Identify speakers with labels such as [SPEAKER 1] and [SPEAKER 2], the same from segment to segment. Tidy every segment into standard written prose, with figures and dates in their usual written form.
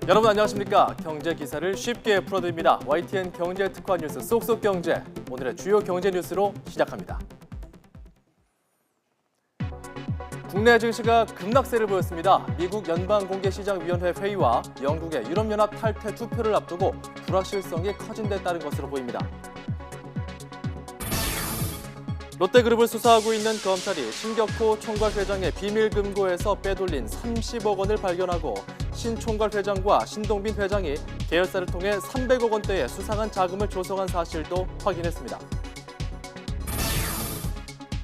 [SPEAKER 1] 여러분 안녕하십니까? 경제 기사를 쉽게 풀어드립니다. YTN 경제 특화 뉴스 쏙쏙 경제. 오늘의 주요 경제 뉴스로 시작합니다. 국내 증시가 급락세를 보였습니다. 미국 연방공개시장위원회 회의와 영국의 유럽연합 탈퇴 투표를 앞두고 불확실성이 커진 데 따른 것으로 보입니다. 롯데그룹을 수사하고 있는 검찰이 신격호 총괄회장의 비밀금고에서 빼돌린 30억 원을 발견하고 신 총괄회장과 신동빈 회장이 계열사를 통해 300억 원대의 수상한 자금을 조성한 사실도 확인했습니다.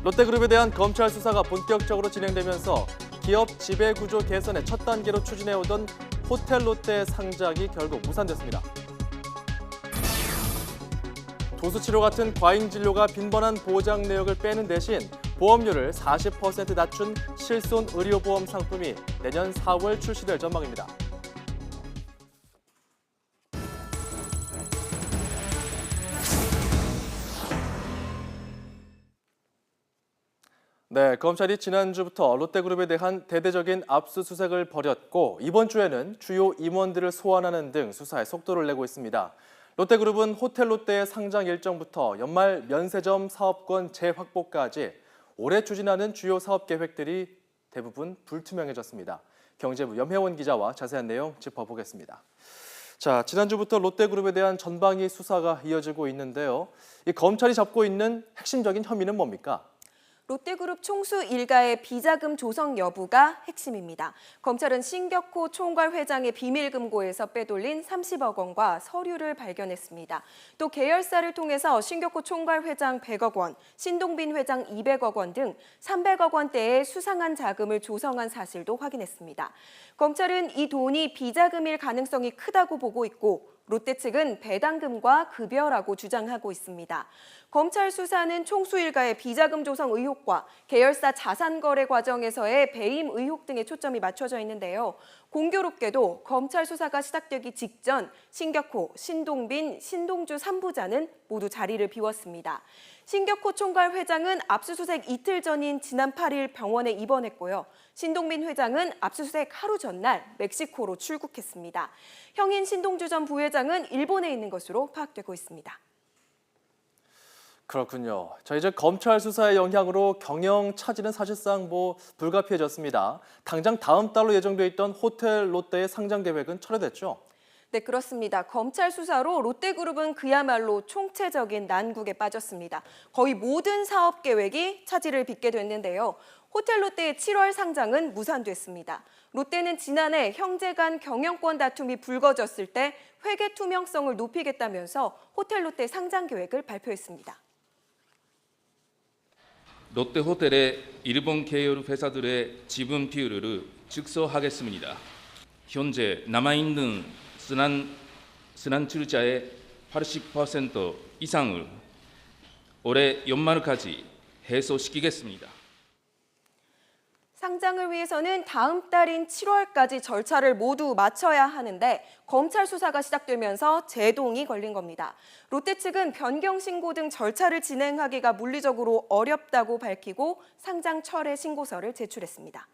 [SPEAKER 1] 롯데그룹에 대한 검찰 수사가 본격적으로 진행되면서 기업 지배구조 개선의 첫 단계로 추진해오던 호텔롯데의 상장이 결국 무산됐습니다. 도수치료 같은 과잉 진료가 빈번한 보장 내역을 빼는 대신 보험료를 40% 낮춘 실손 의료보험 상품이 내년 4월 출시될 전망입니다. 네, 검찰이 지난주부터 롯데그룹에 대한 대대적인 압수수색을 벌였고 이번 주에는 주요 임원들을 소환하는 등 수사에 속도를 내고 있습니다. 롯데그룹은 호텔롯데의 상장 일정부터 연말 면세점 사업권 재확보까지 올해 추진하는 주요 사업 계획들이 대부분 불투명해졌습니다. 경제부 염혜원 기자와 자세한 내용 짚어보겠습니다. 자, 지난주부터 롯데그룹에 대한 전방위 수사가 이어지고 있는데요. 이 검찰이 잡고 있는 핵심적인 혐의는 뭡니까?
[SPEAKER 2] 롯데그룹 총수 일가의 비자금 조성 여부가 핵심입니다. 검찰은 신격호 총괄회장의 비밀금고에서 빼돌린 30억 원과 서류를 발견했습니다. 또 계열사를 통해서 신격호 총괄회장 100억 원, 신동빈 회장 200억 원 등 300억 원대의 수상한 자금을 조성한 사실도 확인했습니다. 검찰은 이 돈이 비자금일 가능성이 크다고 보고 있고 롯데 측은 배당금과 급여라고 주장하고 있습니다. 검찰 수사는 총수 일가의 비자금 조성 의혹과 계열사 자산 거래 과정에서의 배임 의혹 등에 초점이 맞춰져 있는데요. 공교롭게도 검찰 수사가 시작되기 직전 신격호, 신동빈, 신동주 3부자는 모두 자리를 비웠습니다. 신격호 총괄 회장은 압수수색 이틀 전인 지난 8일 병원에 입원했고요. 신동빈 회장은 압수수색 하루 전날 멕시코로 출국했습니다. 형인 신동주 전 부회장은 일본에 있는 것으로 파악되고 있습니다.
[SPEAKER 1] 그렇군요. 자, 이제 검찰 수사의 영향으로 경영 차질은 사실상 불가피해졌습니다. 당장 다음 달로 예정돼 있던 호텔롯데의 상장 계획은 철회됐죠?
[SPEAKER 2] 네, 그렇습니다. 검찰 수사로 롯데그룹은 그야말로 총체적인 난국에 빠졌습니다. 거의 모든 사업 계획이 차질을 빚게 됐는데요. 호텔롯데의 7월 상장은 무산됐습니다. 롯데는 지난해 형제 간 경영권 다툼이 불거졌을 때 회계 투명성을 높이겠다면서 호텔롯데 상장 계획을 발표했습니다.
[SPEAKER 3] 롯데호텔의 일본 계열 회사들의 지분 비율을 축소하겠습니다. 현재 남아있는 순환출자의 80% 이상을 올해 연말까지 해소시키겠습니다.
[SPEAKER 2] 상장을 위해서는 다음 달인 7월까지 절차를 모두 마쳐야 하는데 검찰 수사가 시작되면서 제동이 걸린 겁니다. 롯데 측은 변경 신고 등 절차를 진행하기가 물리적으로 어렵다고 밝히고 상장 철회 신고서를 제출했습니다.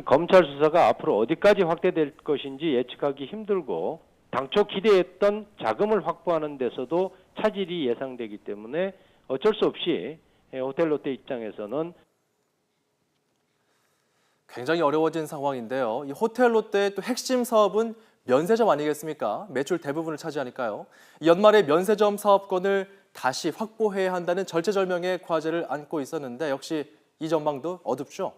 [SPEAKER 4] 검찰 수사가 앞으로 어디까지 확대될 것인지 예측하기 힘들고 당초 기대했던 자금을 확보하는 데서도 차질이 예상되기 때문에 어쩔 수 없이 호텔롯데 입장에서는
[SPEAKER 1] 굉장히 어려워진 상황인데요. 이 호텔롯데의 또 핵심 사업은 면세점 아니겠습니까? 매출 대부분을 차지하니까요. 연말에 면세점 사업권을 다시 확보해야 한다는 절체절명의 과제를 안고 있었는데 역시 이 전망도 어둡죠?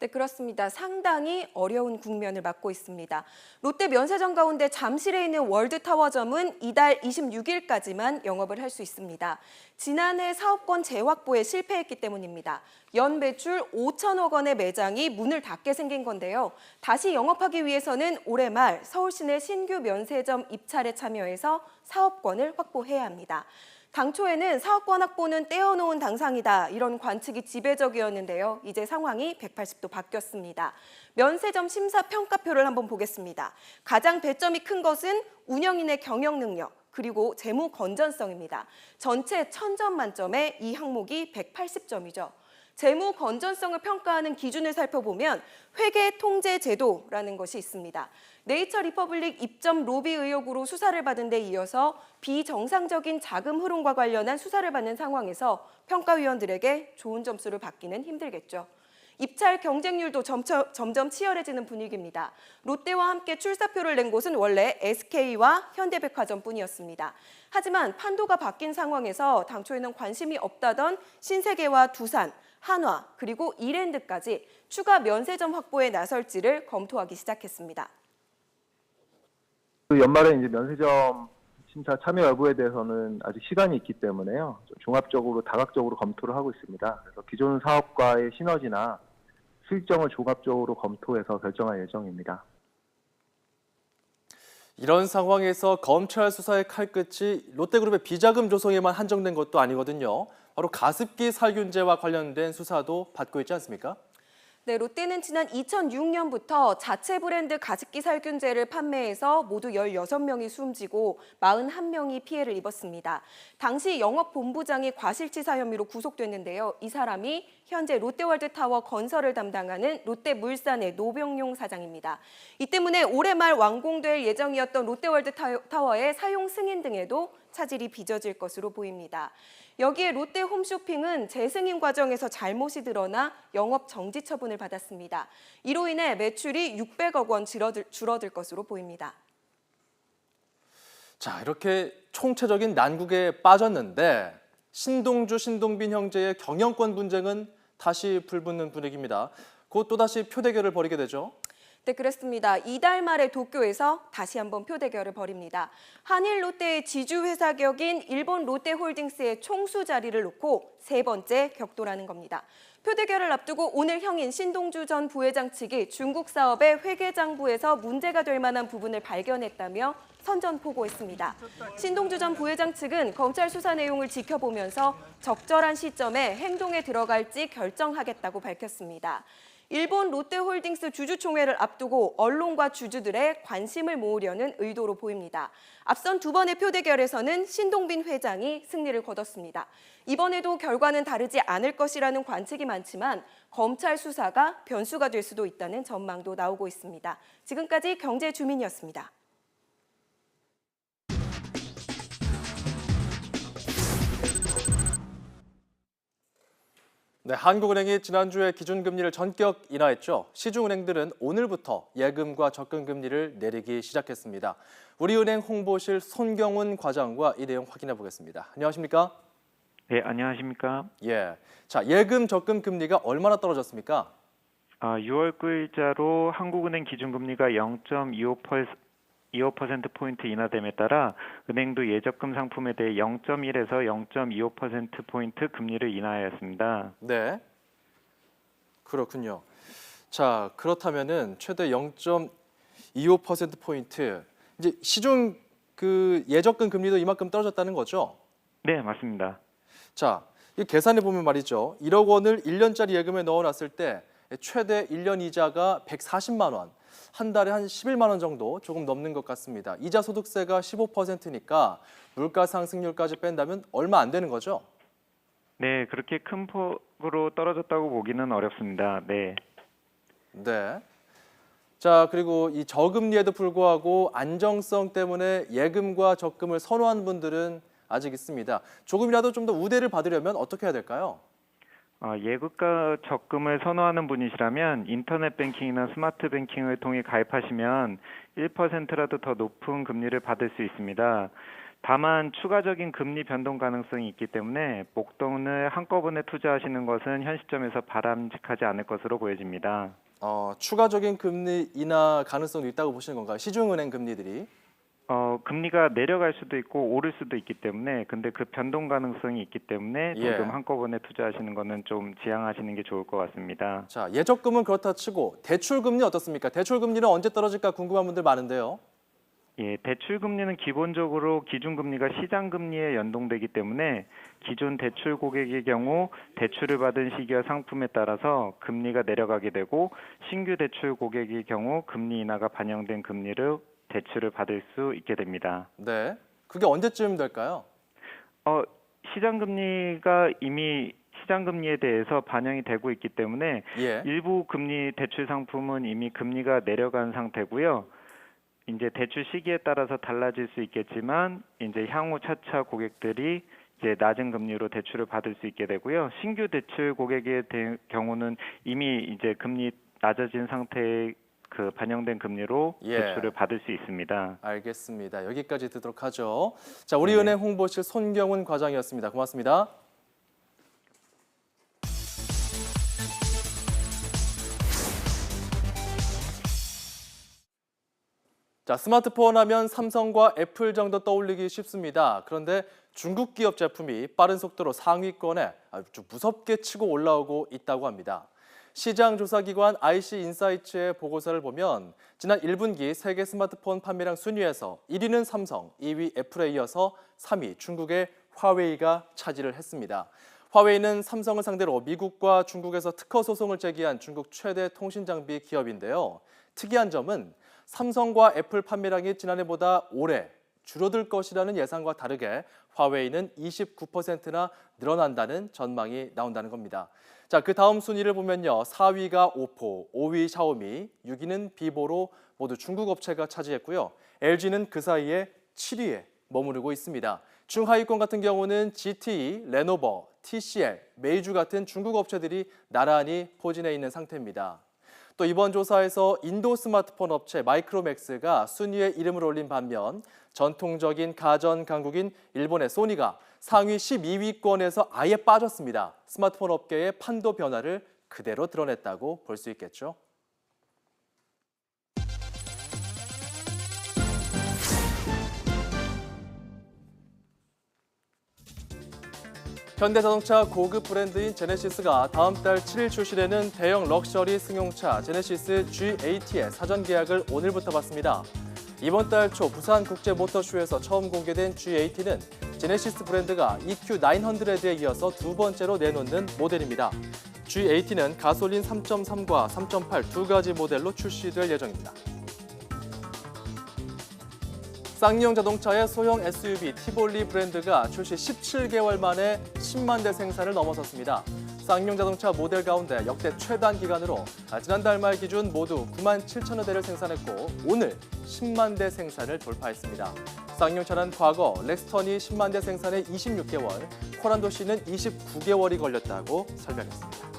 [SPEAKER 2] 네, 그렇습니다. 상당히 어려운 국면을 맞고 있습니다. 롯데 면세점 가운데 잠실에 있는 월드타워점은 이달 26일까지만 영업을 할 수 있습니다. 지난해 사업권 재확보에 실패했기 때문입니다. 연 매출 5천억 원의 매장이 문을 닫게 생긴 건데요. 다시 영업하기 위해서는 올해 말 서울 시내 신규 면세점 입찰에 참여해서 사업권을 확보해야 합니다. 당초에는 사업권 확보는 떼어놓은 당상이다 이런 관측이 지배적이었는데요. 이제 상황이 180도 바뀌었습니다. 면세점 심사 평가표를 한번 보겠습니다. 가장 배점이 큰 것은 운영인의 경영 능력 그리고 재무 건전성입니다. 전체 1000점 만점에 이 항목이 180점이죠. 재무 건전성을 평가하는 기준을 살펴보면 회계 통제 제도라는 것이 있습니다. 네이처 리퍼블릭 입점 로비 의혹으로 수사를 받은 데 이어서 비정상적인 자금 흐름과 관련한 수사를 받는 상황에서 평가위원들에게 좋은 점수를 받기는 힘들겠죠. 입찰 경쟁률도 점점 치열해지는 분위기입니다. 롯데와 함께 출사표를 낸 곳은 원래 SK와 현대백화점뿐이었습니다. 하지만 판도가 바뀐 상황에서 당초에는 관심이 없다던 신세계와 두산, 한화, 그리고 이랜드까지 추가 면세점 확보에 나설지를 검토하기 시작했습니다.
[SPEAKER 5] 연말에 이제 면세점 심사 참여 여부에 대해서는 아직 시간이 있기 때문에요. 좀 종합적으로 다각적으로 검토를 하고 있습니다. 그래서 기존 사업과의 시너지나 수익점을 종합적으로 검토해서 결정할 예정입니다.
[SPEAKER 1] 이런 상황에서 검찰 수사의 칼끝이 롯데그룹의 비자금 조성에만 한정된 것도 아니거든요. 바로 가습기 살균제와 관련된 수사도 받고 있지 않습니까?
[SPEAKER 2] 네, 롯데는 지난 2006년부터 자체 브랜드 가습기 살균제를 판매해서 모두 16명이 숨지고 41명이 피해를 입었습니다. 당시 영업본부장이 과실치사 혐의로 구속됐는데요. 이 사람이 현재 롯데월드타워 건설을 담당하는 롯데물산의 노병용 사장입니다. 이 때문에 올해 말 완공될 예정이었던 롯데월드타워의 사용 승인 등에도 차질이 빚어질 것으로 보입니다. 여기에 롯데 홈쇼핑은 재승인 과정에서 잘못이 드러나 영업 정지 처분을 받았습니다. 이로 인해 매출이 600억 원 줄어들 것으로 보입니다.
[SPEAKER 1] 자, 이렇게 총체적인 난국에 빠졌는데 신동주, 신동빈 형제의 경영권 분쟁은 다시 불붙는 분위기입니다. 곧 또다시 표대결을 벌이게 되죠.
[SPEAKER 2] 네, 그렇습니다. 이달 말에 도쿄에서 다시 한번 표대결을 벌입니다. 한일 롯데의 지주회사 격인 일본 롯데홀딩스의 총수 자리를 놓고 세 번째 격돌하는 겁니다. 표대결을 앞두고 오늘 형인 신동주 전 부회장 측이 중국 사업의 회계장부에서 문제가 될 만한 부분을 발견했다며 선전포고했습니다. 신동주 전 부회장 측은 검찰 수사 내용을 지켜보면서 적절한 시점에 행동에 들어갈지 결정하겠다고 밝혔습니다. 일본 롯데홀딩스 주주총회를 앞두고 언론과 주주들의 관심을 모으려는 의도로 보입니다. 앞선 두 번의 표대결에서는 신동빈 회장이 승리를 거뒀습니다. 이번에도 결과는 다르지 않을 것이라는 관측이 많지만 검찰 수사가 변수가 될 수도 있다는 전망도 나오고 있습니다. 지금까지 경제주민이었습니다.
[SPEAKER 1] 네, 한국은행이 지난주에 기준금리를 전격 인하했죠. 시중은행들은 오늘부터 예금과 적금금리를 내리기 시작했습니다. 우리은행 홍보실 손경훈 과장과 이 내용 확인해 보겠습니다. 안녕하십니까?
[SPEAKER 6] 네, 안녕하십니까?
[SPEAKER 1] 예, 자 예금 적금 금리가 얼마나 떨어졌습니까?
[SPEAKER 6] 6월 9일자로 한국은행 기준금리가 0.25%포인트 인하됨에 따라 은행도 예적금 상품에 대해 0.1에서 0.25%포인트 금리를 인하하였습니다.
[SPEAKER 1] 네, 그렇군요. 자, 그렇다면은 최대 0.25%포인트, 이제 시중 그 예적금 금리도 이만큼 떨어졌다는 거죠?
[SPEAKER 6] 네, 맞습니다.
[SPEAKER 1] 자, 이 계산해 보면 말이죠. 1억 원을 1년짜리 예금에 넣어놨을 때 최대 1년 이자가 140만 원, 한 달에 한 11만 원 정도 조금 넘는 것 같습니다. 이자 소득세가 15%니까 물가 상승률까지 뺀다면 얼마 안 되는 거죠?
[SPEAKER 6] 네, 그렇게 큰 폭으로 떨어졌다고 보기는 어렵습니다. 네.
[SPEAKER 1] 네. 자, 그리고 이 저금리에도 불구하고 안정성 때문에 예금과 적금을 선호하는 분들은 아직 있습니다. 조금이라도 좀 더 우대를 받으려면 어떻게 해야 될까요?
[SPEAKER 6] 예금과 적금을 선호하는 분이시라면 인터넷 뱅킹이나 스마트 뱅킹을 통해 가입하시면 1%라도 더 높은 금리를 받을 수 있습니다. 다만 추가적인 금리 변동 가능성이 있기 때문에 목돈을 한꺼번에 투자하시는 것은 현 시점에서 바람직하지 않을 것으로 보여집니다.
[SPEAKER 1] 추가적인 금리 인하 가능성도 있다고 보시는 건가요? 시중은행 금리들이?
[SPEAKER 6] 금리가 내려갈 수도 있고 오를 수도 있기 때문에 근데 그 변동 가능성이 있기 때문에 지금 한꺼번에 투자하시는 거는 좀 지양하시는 게 좋을 것 같습니다.
[SPEAKER 1] 자, 예적금은 그렇다 치고 대출금리 어떻습니까? 대출금리는 언제 떨어질까 궁금한 분들 많은데요.
[SPEAKER 6] 예, 대출금리는 기본적으로 기준금리가 시장금리에 연동되기 때문에 기존 대출 고객의 경우 대출을 받은 시기와 상품에 따라서 금리가 내려가게 되고 신규 대출 고객의 경우 금리 인하가 반영된 금리를 대출을 받을 수 있게 됩니다.
[SPEAKER 1] 네, 그게 언제쯤 될까요?
[SPEAKER 6] 시장금리가 이미 시장 금리에 대해서 반영이 되고 있기 때문에
[SPEAKER 1] 예.
[SPEAKER 6] 일부 금리 대출 상품은 이미 금리가 내려간 상태고요. 이제 대출 시기에 따라서 달라질 수 있겠지만 이제 향후 차차 고객들이 이제 낮은 금리로 대출을 받을 수 있게 되고요. 신규 대출 고객의 경우는 이미 이제 금리 낮아진 상태에 그 반영된 금리로
[SPEAKER 1] 예.
[SPEAKER 6] 대출을 받을 수 있습니다.
[SPEAKER 1] 알겠습니다. 여기까지 듣도록 하죠. 자, 우리은행 홍보실 손경훈 과장이었습니다. 고맙습니다. 자, 스마트폰 하면 삼성과 애플 정도 떠올리기 쉽습니다. 그런데 중국 기업 제품이 빠른 속도로 상위권에 아주 무섭게 치고 올라오고 있다고 합니다. 시장조사기관 IC인사이츠의 보고서를 보면 지난 1분기 세계 스마트폰 판매량 순위에서 1위는 삼성, 2위 애플에 이어서 3위 중국의 화웨이가 차지를 했습니다. 화웨이는 삼성을 상대로 미국과 중국에서 특허 소송을 제기한 중국 최대 통신장비 기업인데요. 특이한 점은 삼성과 애플 판매량이 지난해보다 올해 줄어들 것이라는 예상과 다르게 화웨이는 29%나 늘어난다는 전망이 나온다는 겁니다. 자, 그 다음 순위를 보면요. 4위가 오포, 5위 샤오미, 6위는 비보로 모두 중국 업체가 차지했고요. LG는 그 사이에 7위에 머무르고 있습니다. 중하위권 같은 경우는 GTE, 레노버, TCL, 메이주 같은 중국 업체들이 나란히 포진해 있는 상태입니다. 또 이번 조사에서 인도 스마트폰 업체 마이크로맥스가 순위에 이름을 올린 반면 전통적인 가전 강국인 일본의 소니가 상위 12위권에서 아예 빠졌습니다. 스마트폰 업계의 판도 변화를 그대로 드러냈다고 볼 수 있겠죠. 현대자동차 고급 브랜드인 제네시스가 다음 달 7일 출시되는 대형 럭셔리 승용차 제네시스 G80의 사전 계약을 오늘부터 받습니다. 이번 달 초 부산 국제모터쇼에서 처음 공개된 G80는 제네시스 브랜드가 EQ900에 이어서 두 번째로 내놓는 모델입니다. G80는 가솔린 3.3과 3.8 두 가지 모델로 출시될 예정입니다. 쌍용 자동차의 소형 SUV 티볼리 브랜드가 출시 17개월 만에 10만 대 생산을 넘어섰습니다. 쌍용 자동차 모델 가운데 역대 최단 기간으로 지난달 말 기준 모두 9만 7천여 대를 생산했고 오늘 10만 대 생산을 돌파했습니다. 쌍용차는 과거 렉스턴이 10만 대 생산에 26개월, 코란도시는 29개월이 걸렸다고 설명했습니다.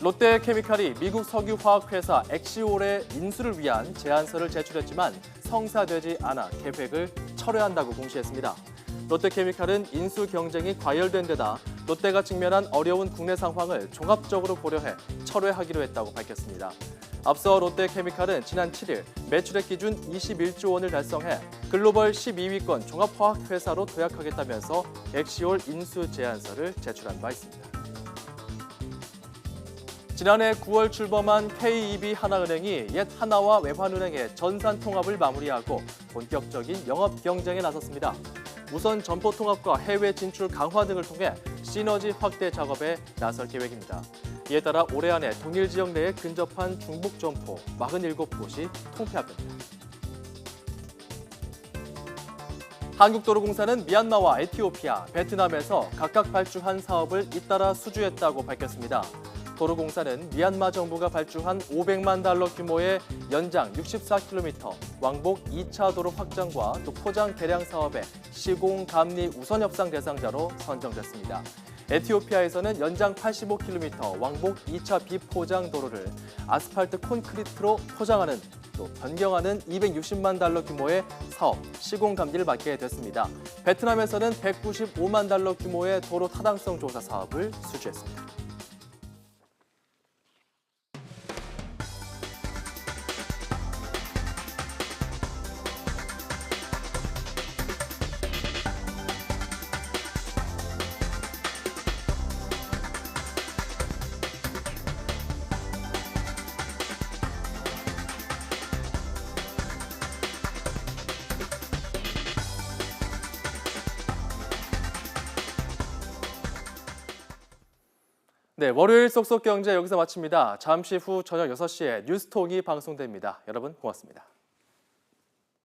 [SPEAKER 1] 롯데케미칼이 미국 석유화학회사 엑시올의 인수를 위한 제안서를 제출했지만 성사되지 않아 계획을 철회한다고 공시했습니다. 롯데케미칼은 인수 경쟁이 과열된 데다 롯데가 직면한 어려운 국내 상황을 종합적으로 고려해 철회하기로 했다고 밝혔습니다. 앞서 롯데케미칼은 지난 7일 매출액 기준 21조 원을 달성해 글로벌 12위권 종합화학회사로 도약하겠다면서 엑시올 인수 제안서를 제출한 바 있습니다. 지난해 9월 출범한 KEB 하나은행이 옛 하나와 외환은행의 전산 통합을 마무리하고 본격적인 영업 경쟁에 나섰습니다. 우선 점포 통합과 해외 진출 강화 등을 통해 시너지 확대 작업에 나설 계획입니다. 이에 따라 올해 안에 동일 지역 내에 근접한 중복 점포 47곳이 통폐합됩니다. 한국도로공사는 미얀마와 에티오피아, 베트남에서 각각 발주한 사업을 잇따라 수주했다고 밝혔습니다. 도로공사는 미얀마 정부가 발주한 500만 달러 규모의 연장 64km 왕복 2차 도로 확장과 또 포장 개량 사업의 시공 감리 우선 협상 대상자로 선정됐습니다. 에티오피아에서는 연장 85km 왕복 2차 비포장 도로를 아스팔트 콘크리트로 포장하는 또 변경하는 260만 달러 규모의 사업 시공 감리를 맡게 됐습니다. 베트남에서는 195만 달러 규모의 도로 타당성 조사 사업을 수주했습니다. 네, 월요일 쏙쏙 경제 여기서 마칩니다. 잠시 후 저녁 6시에 뉴스톡이 방송됩니다. 여러분 고맙습니다.